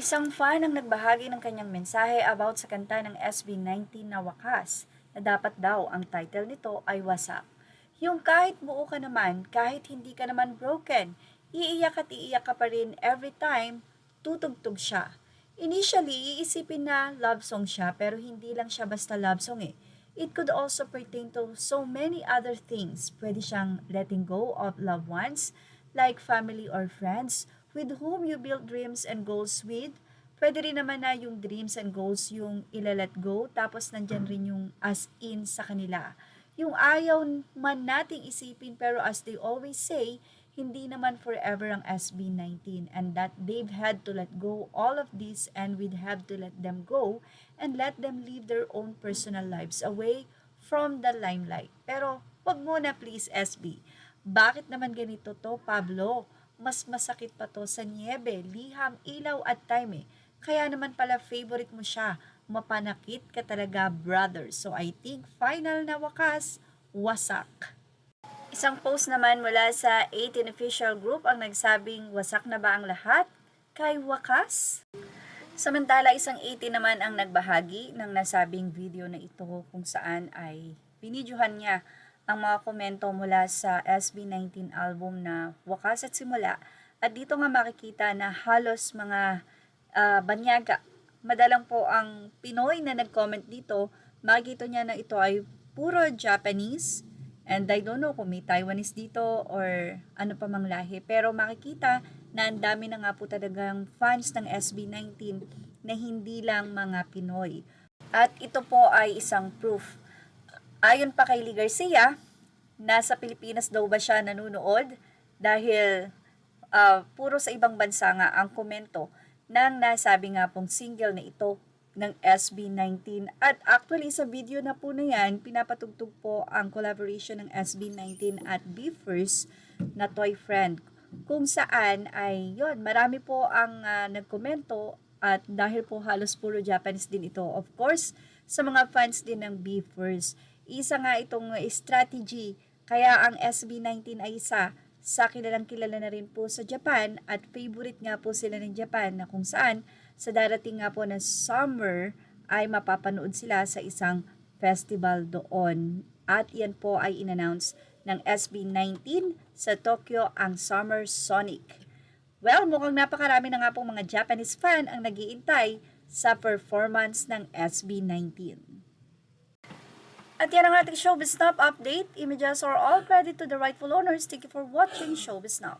Isang fan ang nagbahagi ng kanyang mensahe about sa kanta ng SB19 na Wakas, na dapat daw ang title nito ay Wasak. Yung kahit buo ka naman, kahit hindi ka naman broken, iiyak at iiyak ka pa rin every time tutugtog siya. Initially, iisipin na love song siya pero hindi lang siya basta love song eh. It could also pertain to so many other things. Pwede siyang letting go of loved ones, like family or friends, with whom you build dreams and goals with. Pwede rin naman na yung dreams and goals yung ilalet go, tapos nandyan rin yung as in sa kanila. Yung ayaw man nating isipin pero as they always say, hindi naman forever ang SB19 and that they've had to let go all of this and we'd have to let them go and let them live their own personal lives away from the limelight. Pero wag muna please SB. Bakit naman ganito to, Pablo? Mas masakit pa to sa niebe, liham, ilaw at time eh. Kaya naman pala favorite mo siya. Mapanakit ka talaga, brother. So I think final na wakas, wasak. Isang post naman mula sa 18 official group ang nagsabing wasak na ba ang lahat? Kay wakas? Samantala isang 18 naman ang nagbahagi ng nasabing video na ito kung saan ay binidyohan niya ang mga komento mula sa SB19 album na Wakas at Simula. At dito nga makikita na halos mga banyaga. Madalang po ang Pinoy na nag-comment dito. Makikita niya na ito ay puro Japanese. And I don't know kung may Taiwanese dito or ano pa mang lahi. Pero makikita na ang dami na nga po talagang fans ng SB19 na hindi lang mga Pinoy. At ito po ay isang proof. Ayon pa kay Lee Garcia, nasa Pilipinas daw ba siya nanonood dahil puro sa ibang bansa nga ang komento ng nasabi nga pong single na ito ng SB19. At actually sa video na po na yan, pinapatugtog po ang collaboration ng SB19 at Be First na Toy Friend. Kung saan ay yon, marami po ang nagkomento at dahil po halos puro Japanese din ito. Of course, sa mga fans din ng Be First. Isa nga itong strategy, kaya ang SB19 ay isa sa kilalang kilala na rin po sa Japan at favorite nga po sila ng Japan na kung saan sa darating nga po na summer ay mapapanood sila sa isang festival doon. At yan po ay in-announce ng SB19 sa Tokyo ang Summer Sonic. Well, mukhang napakarami na nga pong mga Japanese fan ang nag-iintay sa performance ng SB19. At yan ang ating Showbiz Snap update. Images are all credit to the rightful owners. Thank you for watching Showbiz Snap.